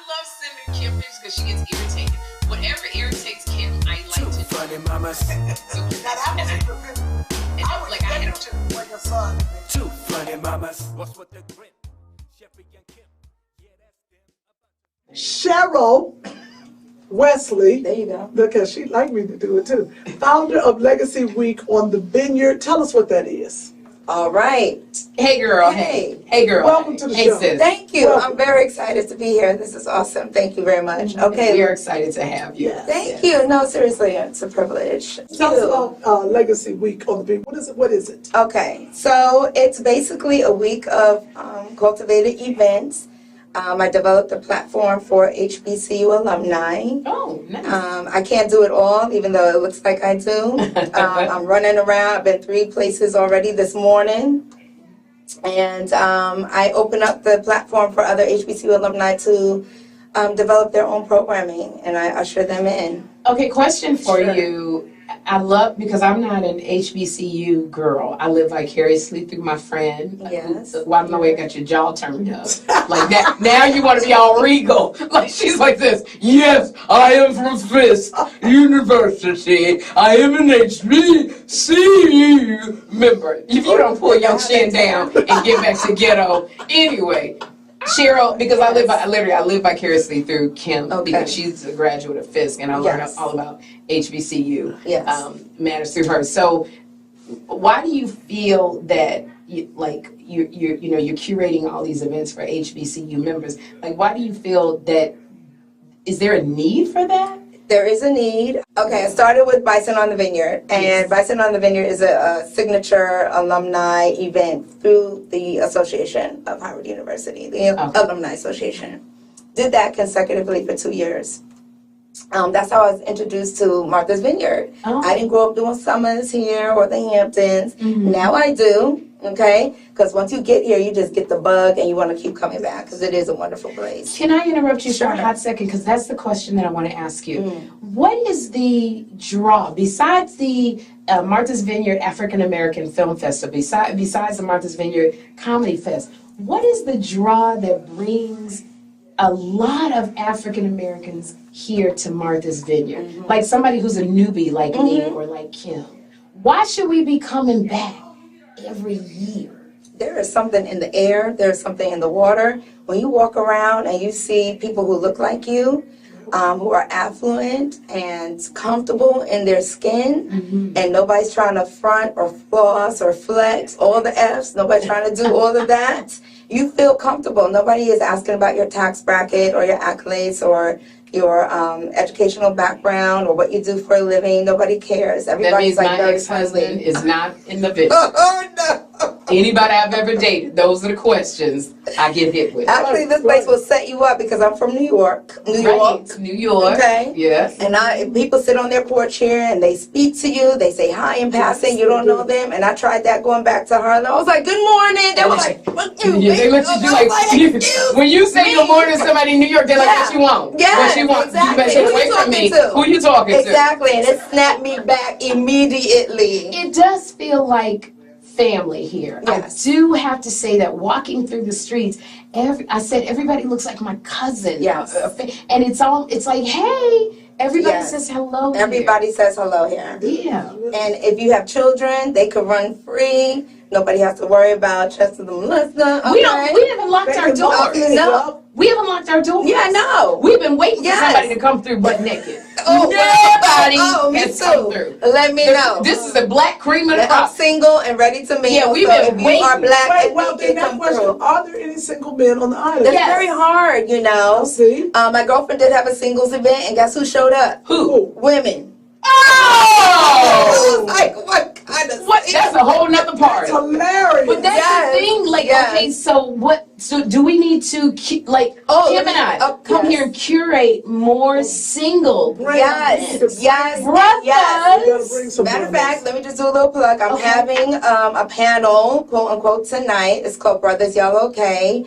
love sending Kym pictures because she gets irritated. Whatever irritates Kym, I like to do. Funny mamas. So, Two funny mamas. What's with the grin? Sherri and Kym. Yeah, that's them. Sheryl Wesley, There you go. because she'd like me to do it too, founder of Legacy Week on the Vineyard. Tell us what that is. All right. Hey, girl. Hey. Hey, girl. Welcome to the hey, show. Sis. Thank you. Welcome. I'm very excited to be here. This is awesome. Thank you very much. Okay. We are excited to have you. Yes. Thank you. No, seriously, it's a privilege. Tell us about Legacy Week on the Vineyard. What is it? Okay, so it's basically a week of cultivated events. I developed a platform for HBCU alumni. Oh, nice. I can't do it all, even though it looks like I do. I'm running around. I've been 3 places already this morning. And I open up the platform for other HBCU alumni to develop their own programming, and I usher them in. Okay, question for Sure. you. I love, because I'm not an HBCU girl. I live vicariously through my friend. Yes. Well, I don't know where you got your jaw turned up. Like that. Now you want to be all regal. Like she's like this. Yes, I am from Fisk University. I am an HBCU member. If you don't pull your chin down and get back to ghetto. Anyway. Cheryl, because I live vicariously through Kym, Okay. because she's a graduate of Fisk, and I learned Yes. all about HBCU Yes. matters through her. So, why do you feel that you're curating all these events for HBCU members? Like, why do you feel that? Is there a need for that? There is a need. Okay, I started with Bison on the Vineyard, and Yes. Bison on the Vineyard is a signature alumni event through the Association of Howard University, the Alumni Association. Did that consecutively for 2 years. That's how I was introduced to Martha's Vineyard. Oh. I didn't grow up doing summers here or the Hamptons. Mm-hmm. Now I do, okay? Because once you get here, you just get the bug and you want to keep coming back because it is a wonderful place. Can I interrupt you for a Sure. hot second? Because that's the question that I want to ask you. Mm. What is the draw, besides the Martha's Vineyard African American Film Festival, besides the Martha's Vineyard Comedy Fest, what is the draw that brings a lot of African Americans here to Martha's Vineyard? Mm-hmm. Like somebody who's a newbie like me or like Kym. Why should we be coming back every year? There is something in the air, there's something in the water. When you walk around and you see people who look like you, who are affluent and comfortable in their skin, and nobody's trying to front or floss or flex, all the F's, nobody's trying to do all of that. You feel comfortable. Nobody is asking about your tax bracket or your accolades or your educational background or what you do for a living. Nobody cares. That means Everybody's like my very ex-husband friendly. is not in the video. Oh no! Anybody I've ever dated, those are the questions I get hit with. Actually, this place will set you up because I'm from New York. Right, New York. Okay. Yes. And people sit on their porch here and they speak to you. They say hi in passing. You don't know them. And I tried that going back to Harlem. I was like, "Good morning." They were like, "What you?" Yeah, they let you do like when you say good morning to somebody in New York, they're like, Yeah. "What you want? Yes, What you want? exactly. You better Who get you away from me. talking to? Who you talking to?" Exactly, and it snapped me back immediately. It does feel like family here. Yes. I do have to say that walking through the streets, I said everybody looks like my cousin. Yes. And it's like, hey, everybody Yes. says hello. here. Everybody says hello here. Yeah. And if you have children, they could run free. Nobody has to worry about Chester the molester. Okay? We haven't locked our doors. No. We haven't locked our doors. Yeah, no. We've been waiting Yes. for somebody to come through butt naked. Oh, Nobody me has come too. through. Let me know. This is a black cream of the I'm crop. single and ready to mingle. Yeah, we've so been if you waiting. are black Right, and well, you then can that come question, through. are there any single men on the island? That's Yes. very hard, you know. See? My girlfriend did have a singles event, and guess who showed up? Who? Women. Oh! I was like, what kind of What? That's a whole nother part. It's hilarious. But that's Yes. the thing, like, Yes. okay, so do we need to, Kym and I, come yes. here and curate more single Yes, yes, brothers? yes. You gotta bring some Matter of brothers. fact, let me just do a little plug. I'm having a panel, quote unquote, tonight. It's called Brothers Y'all Okay?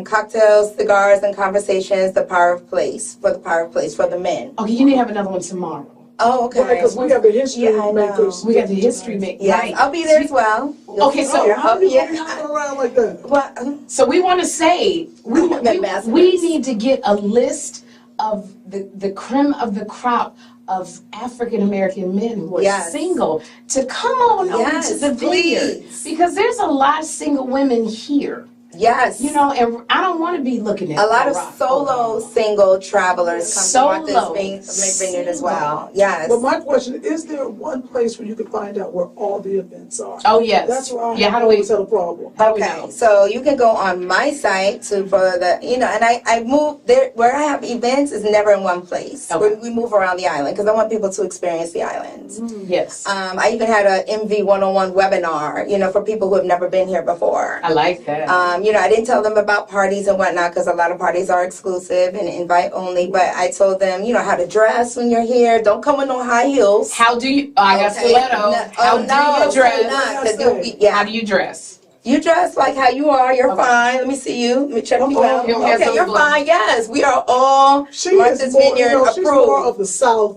Cocktails, cigars, and conversations, the power of place, for the men. Okay, you need to have another one tomorrow. Oh, okay. Right, because we have the history Yeah, I know. makers. We got the history make. Yes, Right. I'll be there as well. Okay, so Oh, how many yeah. people going around like that? What? So we want to say Ambassadors. we need to get a list of the creme of the crop of African American men who are Yes. single to come on over Yes, to the Vineyard, please. because there's a lot of single women here. Yes. You know, and I don't want to be looking at A lot of rock. solo single travelers come Solo. to Martha's Vineyard as well. Yes. But my question, is there one place where you can find out where all the events are? Oh yes. That's where I Yeah. How do we? always had a problem. How do we Okay, know? so you can go on my site to for the, and I move there, where I have events is never in one place. Okay. We move around the island because I want people to experience the island. Yes. I even had a MV 101 webinar, for people who have never been here before. I like that. I didn't tell them about parties and whatnot because a lot of parties are exclusive and invite only, but I told them, how to dress when you're here. Don't come with no high heels. How do you? Oh, I got Okay. stiletto. No, How oh, do no, you dress? not, 'cause How do you dress? You dress like how you are. You're Okay. fine. Let me see you. Let me check you Okay. out. You don't have Okay, some you're blood. fine. Yes, we are all She Martha's is more, Vineyard she's more approved. of the South.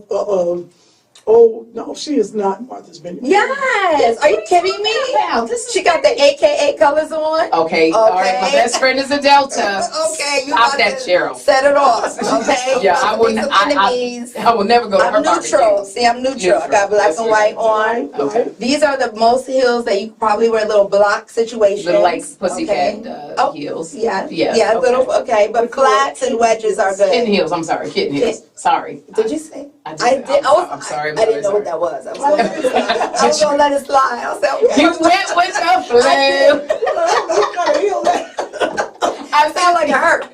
Oh, no, she is not Martha's Vineyard. Yes. Are you kidding me? Wow, this is She got the AKA colors on. okay. All right. My Okay. best friend is a Delta. Okay, you Stop about that, to Cheryl. Set it off. Okay. Yeah, I will wouldn't. some enemies. I will never go to her I'm barbecue. neutral. See, I'm neutral. I got black and white on. Okay. These are the most heels that you probably wear, little block situations. Little like pussycat Okay. Oh, heels. Yeah, Yes, yeah, okay. little, okay, but flats and wedges are good. Kitten heels. I'm sorry. Kitten heels. Sorry. Did you say? I did. I did. I'm sorry. I didn't know what that was. I was gonna let it slide. I was like, okay. You went with the flow. I sound like a hurt.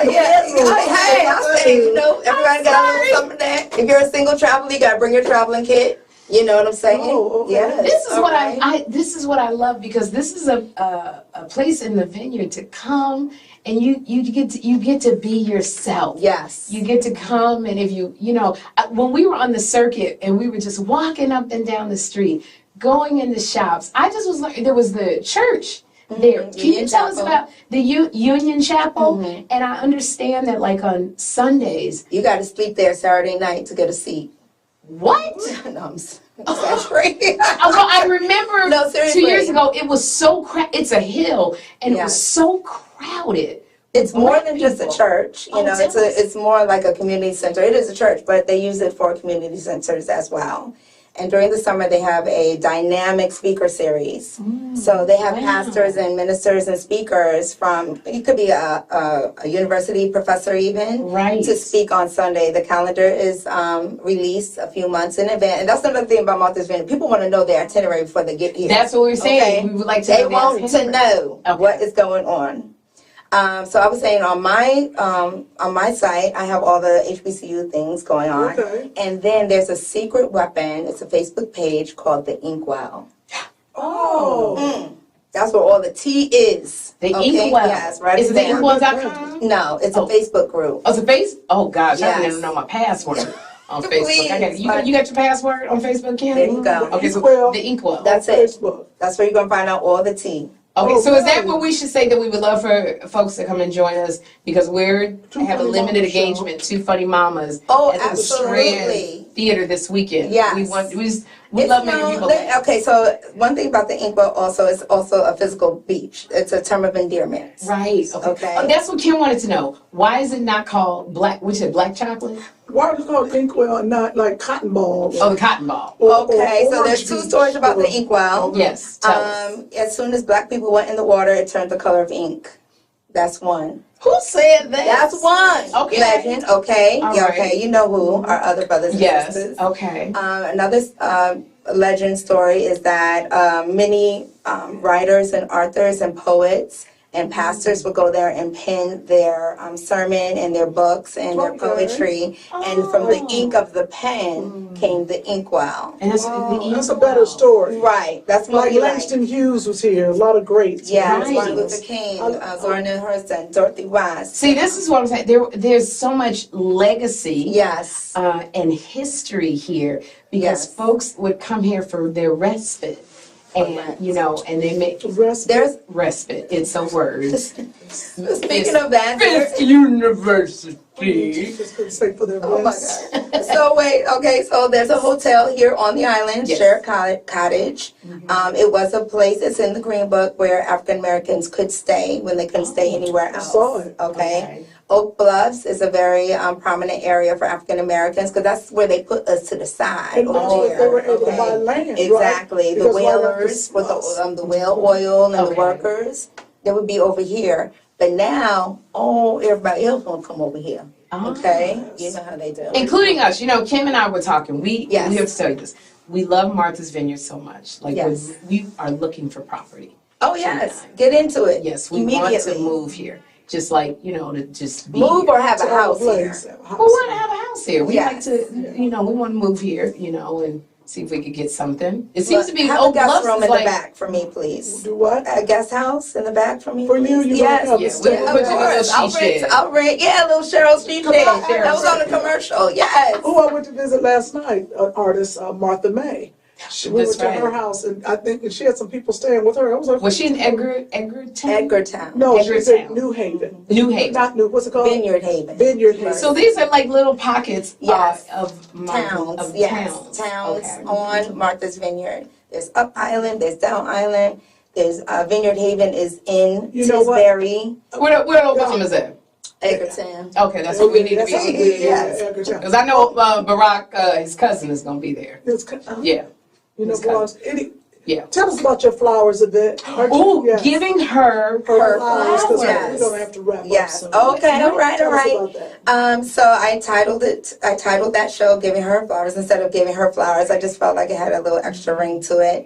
Hey, I say, everybody got a little something there. If you're a single traveler, you gotta bring your traveling kit. You know what I'm saying? Oh, okay. Yes. This is what Okay. this is what I love, because this is a place in the Vineyard to come and you get to be yourself. Yes. You get to come, and if when we were on the circuit and we were just walking up and down the street, going in the shops, I just was like, there was the church there. Can you Union tell us Chapel. about the Union Chapel? And I understand that like on Sundays, You gotta sleep there Saturday night to get a seat. what? No, I'm exaggerating. Well, I remember No, seriously. 2 years ago, it was so it's a hill, and it Yeah. was so crowded. It's more Black than just a people. church. Oh, tell us. It's more like a community center. It is a church, but they use it for community centers as well. And during the summer, they have a dynamic speaker series. So they have wow. pastors and ministers and speakers from, you could be a university professor even, Right. to speak on Sunday. The calendar is released a few months in advance. And that's another thing about Martha's Vineyard. People want to know their itinerary before they get here. That's what we're saying. Okay. We would like to They know the want to itinerary. know Okay. what is going on. So I was saying on my site, I have all the HBCU things going on. Okay. And then there's a secret weapon. It's a Facebook page called the Inkwell. Oh. That's where all the tea is. The Okay? Inkwell. Yes, right. Is it there. Inkwell.com? No, it's a Facebook group. Oh, it's a face? Oh, gosh, I Yes. didn't know my password on Facebook. Please, You got your password on Facebook, Kim? There you go. Okay, so Inkwell. the Inkwell. That's it. Facebook. That's where you're going to find out all the tea. Okay, Oh, so is that really? what we should say, that we would love for folks to come and join us, because we have a Funny limited Mamas show. engagement, Two Funny Mamas Oh, at the absolutely. Strand Theater this weekend. Yes. We It's love making known- people laugh. Okay, so one thing about the Inkwell also is also a physical beach. It's a term of endearment. Right. Okay. Okay. Oh, that's what Kim wanted to know. Why is it not called black? Which is black chocolate? Why is it called Inkwell and not like cotton ball? Oh, the cotton ball. Okay, so Or there's two orange stories about the juice. Inkwell. Yes. Tell us. As soon as black people went in the water, it turned the color of ink. That's one. Who said that? That's one. Okay. Legend. Okay. All Yeah. right. Okay. You know who? Our other brothers and Yes. sisters. Okay. Another legend story is that many writers and authors and poets and pastors would go there and pen their sermon and their books and their Okay. poetry. And from the ink of the pen came the Inkwell. And that's That's a better story. Right. That's what Like we like. Langston Hughes was here, a lot of greats. Yeah, Right. Martin Luther King, Zora Neale Hurston, Dorothy West. See, this is what I'm saying. There's so much legacy. Yes. And history here, because Yes. folks would come here for their respite. And, you know, and they make There's respite. It's a word. speaking of that. Fifth University. Just couldn't say for their Oh my rest. God. So wait, okay, so there's a hotel here on the island, Yes. Sherri Cottage. It was a place, it's in the Green Book, where African Americans could stay when they couldn't stay anywhere else. saw it. Okay. Oak Bluffs is a very prominent area for African Americans because that's where they put us to the side. And over they were there, able to okay? buy land, right? Exactly. The Because right after whalers with us. the whale oil and the Okay. workers, they would be over here. But now, everybody else gonna come over here. Okay, you know how they do. Including us. You know, Kym and I were talking. We Yes. have to tell you this. We love Martha's Vineyard so much. Like, Yes. we are looking for property. Oh yes, get into it. Yes, we immediately. want to move here. Just like, you know, to just be Move here. or have a house here. Place. We want to have a house here. We like Yes. to, you know, we want to move here, you know, and see if we could get something. It seems to be have a Oak guest Bluffs room is in like, the back for me, please. Do what? A guest house in the back for me, For please. you, you yes, don't have Yeah, to stay. we'll of put you in a little course. I'll she rent. shed. I'll rent. Yeah, a little Cheryl Street Come shed. on, That was on a commercial. Yes. Who I went to visit last night, artist Martha May. We went That's to her right. house, and I think she had some people staying with her. I was like, Was she in Edgartown? Edgartown. No, she was in Edgartown. New Haven. New Haven. Not New. What's it called? Vineyard Haven. Vineyard Haven. So these are like little pockets Yes. of Towns. of Yes. towns. Towns Okay. on Martha's Vineyard. There's Up Island. There's Down Island. There's Vineyard Haven is in You know what? Tisbury, Where which one is that? Edgartown. Okay, that's what we need to That's how be. we- Yes. Edgartown. Because I know Barack, his cousin, is going to be there. Yeah. You know, It's kind boss, Yeah. tell us about your flowers event. Oh, Yes. giving her Her flowers, because Yes. we're going to have to wrap Yes. up soon. Okay. All right. All Tell us right. about that. So I titled that show "Giving Her Flowers." Instead of giving her flowers, I just felt like it had a little extra ring to it.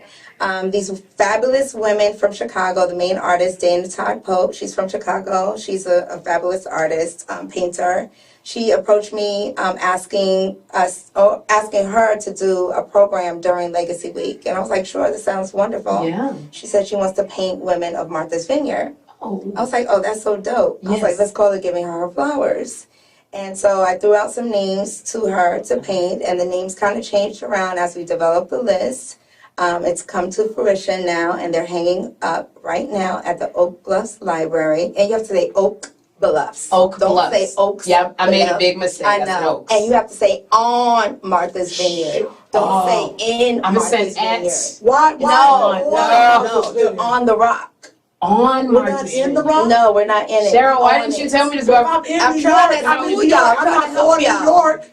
These fabulous women from Chicago. The main artist, Dana Todd Pope. She's from Chicago. She's a fabulous artist, painter. She approached me asking her to do a program during Legacy Week, and I was like, "Sure, this sounds wonderful." Yeah. She said she wants to paint women of Martha's Vineyard. Oh. I was like, oh, that's so dope. I was Yes. like, let's call it Giving Her Flowers. And so I threw out some names to her to paint, and the names kind of changed around as we developed the list. It's come to fruition now, and they're hanging up right now at the Oak Bluffs Library. And you have to say Oak Bluffs. Oak Don't Bluffs. say Oaks. Yep, I made a Bluffs. big mistake. I I said know. Oaks. And you have to say on Martha's Vineyard. Don't Oh. say in I'm Martha's saying Vineyard. at Why? No, you're on the rock. on We're not Martha's in the Vineyard. rock? No, we're not in it. Cheryl, why On didn't you it. tell me this? I'm About, in I'm New trying York. to I'm help in you, New y'all. York. I'm I'm trying to not help on New y'all. York.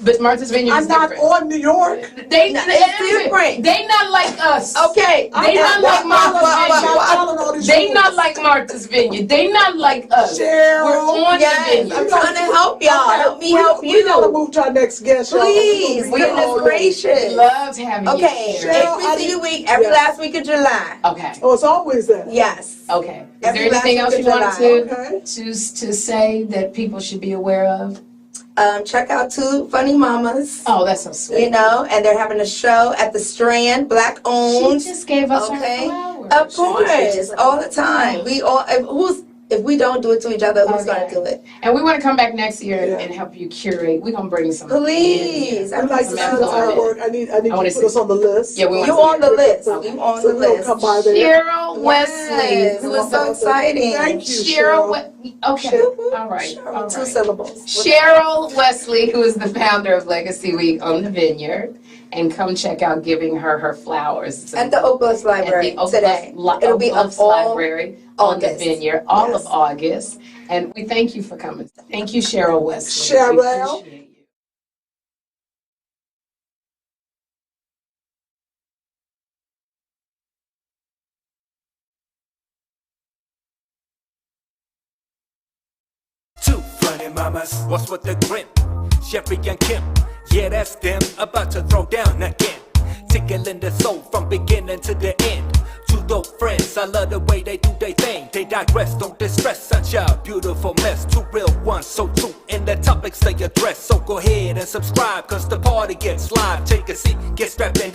but Martha's Vineyard I'm is not different. on New York. They It's different. They not like us. Okay. They not like Martha's following all Vineyard. these They rules. not like Martha's Vineyard. They not like us. Cheryl. We're on Yes, the I'm vineyard. trying to help y'all. Help me help We gotta you. move to our next guest, y'all. Please, We goodness all know. gracious. Love having Okay, you. Cheryl. HBCU week every Yes. last week of July. Okay. Oh, it's always that. Yes. Okay. Is Every there anything last else you week of wanted Okay. to say that people should be aware of? Check out Two Funny Mamas. Oh, that's so sweet. You know, and they're having a show at the Strand, Black She owned. just gave us Okay, her flowers. of course, all the time. We all if we don't do it to each other, who's Okay. gonna do it? And we want to come back next year Yeah. and help you curate. We're gonna bring some. Please, I'd like to see the artwork. I need you wanna to put us see- on the list. Yeah, we want You to on the list. You on So the we'll list. come by there. Sheryl Wesley. Yes, it was so exciting. Thank you, Cheryl. Cheryl. Okay. All right. Cheryl, All two right. syllables. Cheryl Wesley, who is the founder of Legacy Week on the Vineyard, and come check out Giving Her Flowers. It's At the Oak Bluffs at Library the Oak today. Bluffs It'll be up Bluffs all Library on the August. Vineyard, all Yes. of August. And we thank you for coming. Thank you, Cheryl Wesley. Cheryl. We appreciate you. Two funny mamas, what's with the grin? Sherri and Kym, yeah, that's them. About to throw down again. Tickling the soul from beginning to the end. Two dope friends, I love the way they do their thing. They digress, don't distress, such a beautiful mess. Two real ones, so true in the topics they address. So go ahead and subscribe, cause the party gets live. Take a seat, get strapped in.